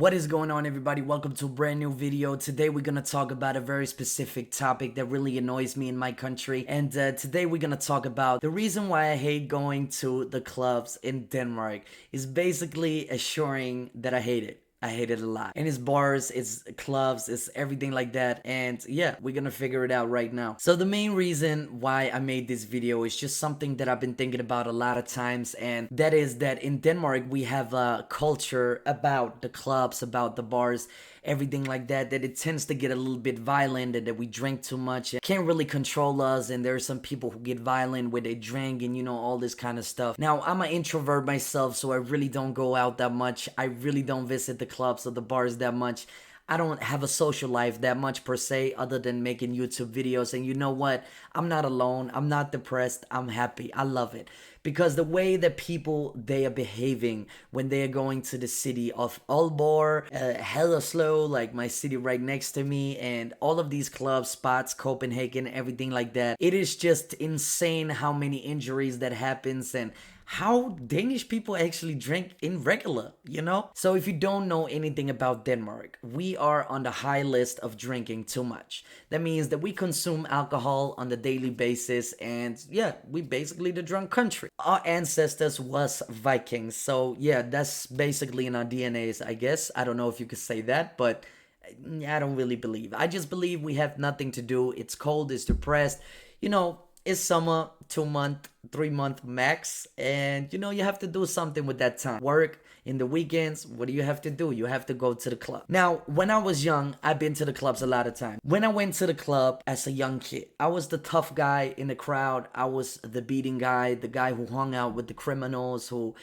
What is going on, everybody? Welcome to a brand new video. Today we're gonna talk about a very specific topic that really annoys me in my country, and today we're gonna talk about the reason why I hate going to the clubs in Denmark. Is basically assuring that I hate it. I hate it a lot. And it's bars, it's clubs, it's everything like that. And yeah, we're gonna figure it out right now. So the main reason why I made this video is just something that I've been thinking about a lot of times. And that is that in Denmark, we have a culture about the clubs, about the bars, everything like that, that it tends to get a little bit violent and that we drink too much and can't really control us. And there are some people who get violent when they drink and all this kind of stuff. Now, I'm an introvert myself, so I really don't go out that much. I really don't visit the clubs or the bars that much. I don't have a social life that much per se, other than making YouTube videos. And you know what? I'm not alone. I'm not depressed. I'm happy. I love it. Because the way that people, they are behaving when they are going to the city of Aalborg, Haderslev, like my city right next to me, and all of these club spots, Copenhagen, everything like that. It is just insane how many injuries that happens and how Danish people actually drink in regular, So if you don't know anything about Denmark, we are on the high list of drinking too much. That means that we consume alcohol on the daily basis, and yeah, we basically the drunk country. Our ancestors was Vikings, so yeah, that's basically in our DNAs, I guess. I don't know if you could say that, but I don't really believe. I just believe we have nothing to do. It's cold, it's depressed, it's summer, 2 month, 3 month max, and you have to do something with that time. Work in the weekends. What do you have to do? You have to go to the club. Now, when I was young, I've been to the clubs a lot of times. When I went to the club as a young kid, I was the tough guy in the crowd. I was the beating guy, the guy who hung out with the criminals, who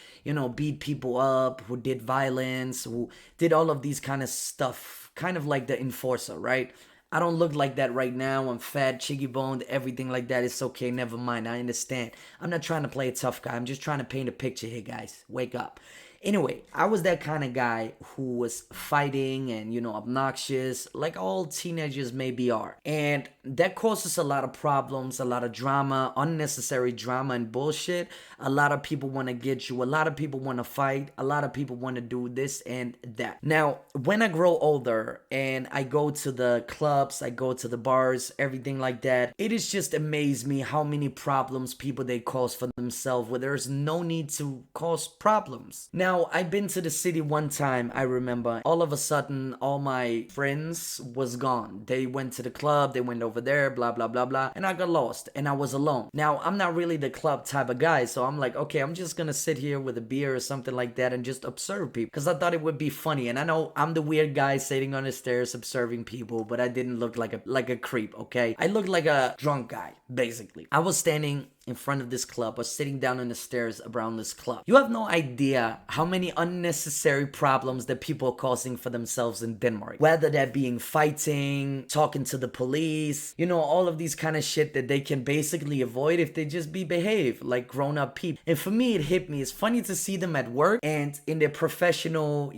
beat people up, who did violence, who did all of these kind of stuff, kind of like the enforcer, right? I don't look like that right now. I'm fat, cheeky boned, everything like that. It's okay, never mind. I understand. I'm not trying to play a tough guy. I'm just trying to paint a picture here, guys. Wake up. Anyway, I was that kind of guy who was fighting and, obnoxious, like all teenagers maybe are. And that causes a lot of problems, a lot of drama, unnecessary drama and bullshit. A lot of people want to get you. A lot of people want to fight. A lot of people want to do this and that. Now, when I grow older and I go to the clubs, I go to the bars, everything like that, it is just amazed me how many problems people they cause for themselves where there's no need to cause problems. Now, I've been to the city one time, I remember. All of a sudden, all my friends was gone. They went to the club, they went over there, blah, blah, blah, blah. And I got lost and I was alone. Now, I'm not really the club type of guy, so I'm like, okay, I'm just gonna sit here with a beer or something like that and just observe people. Because I thought it would be funny. And I know I'm the weird guy sitting on the stairs observing people, but I didn't look like a creep, okay? I looked like a drunk guy, basically. I was standing in front of this club or sitting down on the stairs around this club. You have no idea how many unnecessary problems that people are causing for themselves in Denmark. Whether that being fighting, talking to the police, all of these kind of shit that they can basically avoid if they just behave like grown-up people. And for me, it hit me. It's funny to see them at work and in their professional,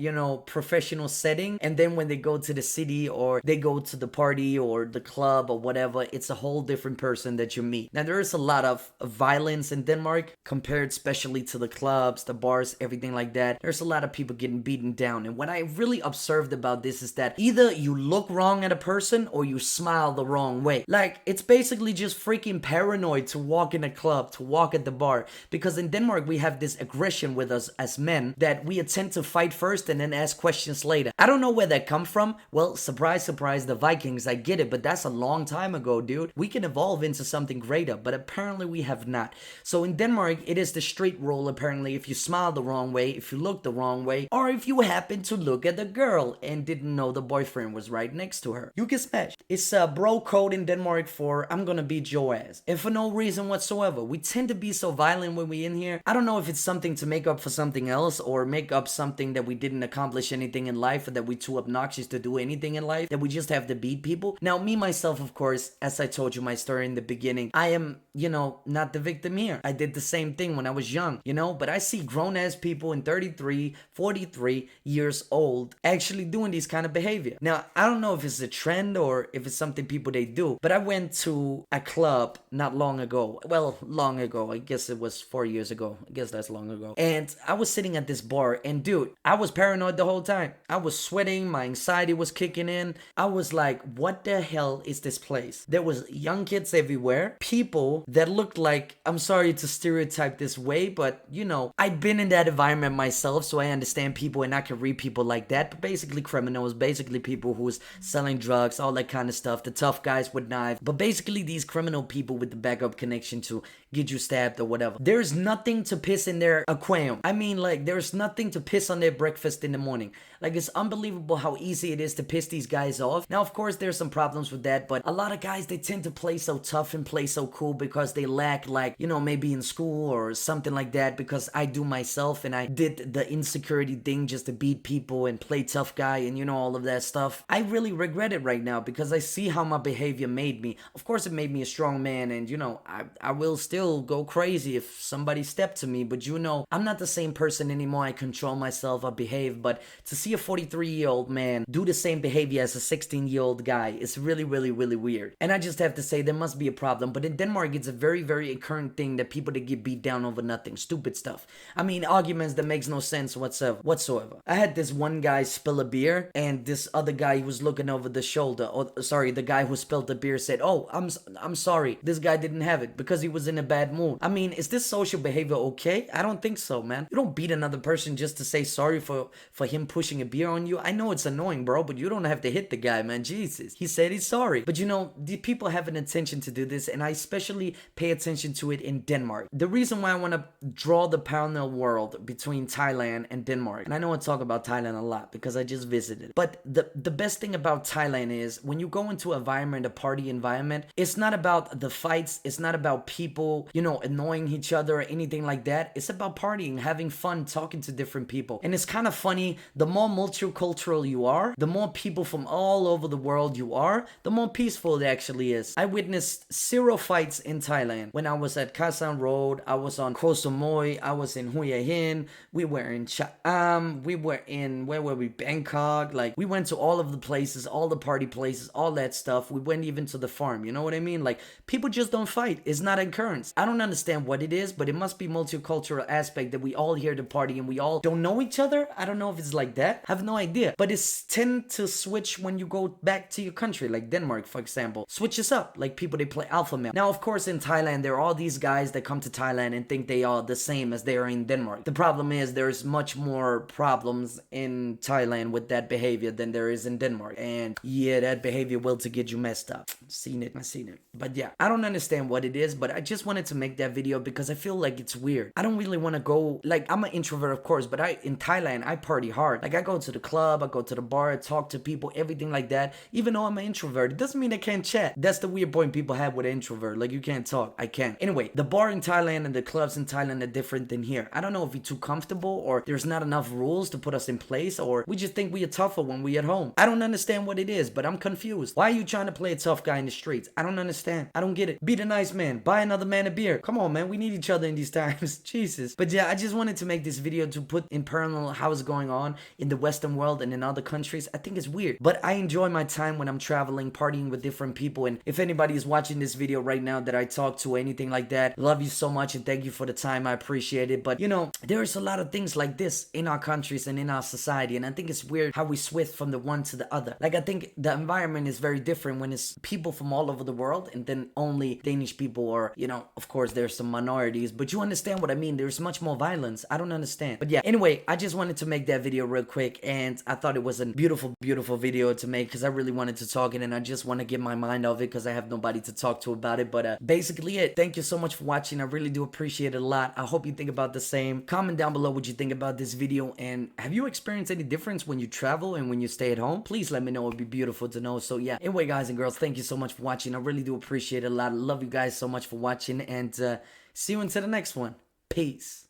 professional setting. And then when they go to the city or they go to the party or the club or whatever, it's a whole different person that you meet. Now, there is a lot of violence in Denmark compared especially to the clubs, the bars, everything like that. There's a lot of people getting beaten down. And what I really observed about this is that either you look wrong at a person or you smile the wrong way. Like, it's basically just freaking paranoid to walk in a club, to walk at the bar. Because in Denmark, we have this aggression with us as men that we tend to fight first and then ask questions later. I don't know where that comes from. Well, surprise, surprise, the Vikings, I get it, but that's a long time ago, dude. We can evolve into something greater, but apparently we have not. So in Denmark, it is the street rule apparently. If you smile the wrong way, if you look the wrong way, or if you happen to look at the girl and didn't know the boyfriend was right next to her, you get smashed. It's a bro code in Denmark for I'm gonna beat your ass, and for no reason whatsoever. We tend to be so violent when we in here. I don't know if it's something to make up for something else or make up something that we didn't accomplish anything in life or that we too obnoxious to do anything in life, that we just have to beat people. Now, me myself, of course, as I told you my story in the beginning, I am, not not the victim here. I did the same thing when I was young, you know, but I see grown-ass people in 33, 43 years old actually doing these kind of behavior. Now, I don't know if it's a trend or if it's something people they do, but I went to a club not long ago. Well, long ago. I guess it was 4 years ago. I guess that's long ago. And I was sitting at this bar, and dude, I was paranoid the whole time. I was sweating, my anxiety was kicking in. I was like, what the hell is this place? There was young kids everywhere, people that looked like, I'm sorry to stereotype this way, but you know, I've been in that environment myself, so I understand people and I can read people like that. But basically criminals, basically people who's selling drugs, all that kind of stuff, the tough guys with knives, but basically these criminal people with the backup connection to get you stabbed or whatever. There's nothing to piss in their aquarium. I mean, like, there's nothing to piss on their breakfast in the morning. Like, it's unbelievable how easy it is to piss these guys off. Now, of course, there's some problems with that, but a lot of guys, they tend to play so tough and play so cool because they lack, like, you know, maybe in school or something like that, because I do myself, and I did the insecurity thing just to beat people and play tough guy and, you know, all of that stuff. I really regret it right now because I see how my behavior made me. Of course, it made me a strong man, and, you know, I will still go crazy if somebody stepped to me, but you know, I'm not the same person anymore. I control myself, I behave, but to see a 43-year-old man do the same behavior as a 16-year-old guy is really, really, really weird. And I just have to say, there must be a problem. But in Denmark, it's a very, very current thing that people that get beat down over nothing, stupid stuff. I mean, arguments that makes no sense whatsoever. I had this one guy spill a beer, and this other guy, he was looking over the shoulder, or sorry, the guy who spilled the beer said, "Oh, I'm sorry, this guy didn't have it," because he was in a bad mood. I mean, is this social behavior okay? I don't think so, man. You don't beat another person just to say sorry for him pushing a beer on you. I know it's annoying, bro, but you don't have to hit the guy, man. Jesus. He said he's sorry. But you know, the people have an intention to do this, and I especially pay attention to it in Denmark. The reason why I want to draw the parallel world between Thailand and Denmark, and I know I talk about Thailand a lot because I just visited, but the best thing about Thailand is when you go into an environment, a party environment, it's not about the fights, it's not about people, you know, annoying each other or anything like that. It's about partying, having fun, talking to different people. And it's kind of funny, the more multicultural you are, the more people from all over the world you are, the more peaceful it actually is. I witnessed 0 fights in Thailand. When I was at Khao San Road, I was on Koh Samui, I was in Hue Hin, we were in Chaam, we were in, where were we, Bangkok. Like, we went to all of the places, all the party places, all that stuff. We went even to the farm, you know what I mean? Like, people just don't fight. It's not occurrence. I don't understand what it is, but it must be multicultural aspect that we all here to party and we all don't know each other. I don't know if it's like that. I have no idea. But it's tend to switch when you go back to your country, like Denmark, for example. Switches up, like people, they play alpha male. Now, of course, in Thailand, there are all these guys that come to Thailand and think they are the same as they are in Denmark. The problem is there's much more problems in Thailand with that behavior than there is in Denmark. And yeah, that behavior will to get you messed up. I've seen it. But yeah, I don't understand what it is, but I just wanted to make that video because I feel like it's weird. I don't really want to go, like, I'm an introvert, of course, but in Thailand, I party hard. Like, I go to the club, I go to the bar, I talk to people, everything like that. Even though I'm an introvert, it doesn't mean I can't chat. That's the weird point people have with an introvert. Like, you can't talk. I can. Anyway, the bar in Thailand and the clubs in Thailand are different than here. I don't know if we're too comfortable or there's not enough rules to put us in place, or we just think we are tougher when we at home. I don't understand what it is, but I'm confused. Why are you trying to play a tough guy in the streets? I don't understand. I don't get it. Be the nice man. Buy another man a beer. Come on, man. We need each other in these times. Jesus. But yeah, I just wanted to make this video to put in parallel how it's going on in the Western world and in other countries. I think it's weird, but I enjoy my time when I'm traveling, partying with different people. And if anybody is watching this video right now that I talk to or anything like that, love you so much and thank you for the time. I appreciate it. But you know, there's a lot of things like this in our countries and in our society, and I think it's weird how we switch from the one to the other. Like, I think the environment is very different when it's people from all over the world and then only Danish people, or, you know, of course there's some minorities, but you understand what I mean. There's much more violence. I don't understand. But yeah, anyway, I just wanted to make that video real quick, and I thought it was a beautiful video to make because I really wanted to talk it, and I just want to get my mind off it because I have nobody to talk to about it. But basically it. Thank you so much for watching. I really do appreciate it a lot. I hope you think about the same. Comment down below what you think about this video, and have you experienced any difference when you travel and when you stay at home? Please let me know. It'd be beautiful to know. So yeah, anyway, guys and girls, thank you so much for watching. I really do appreciate it a lot. I love you guys so much for watching, and see you until the next one. Peace.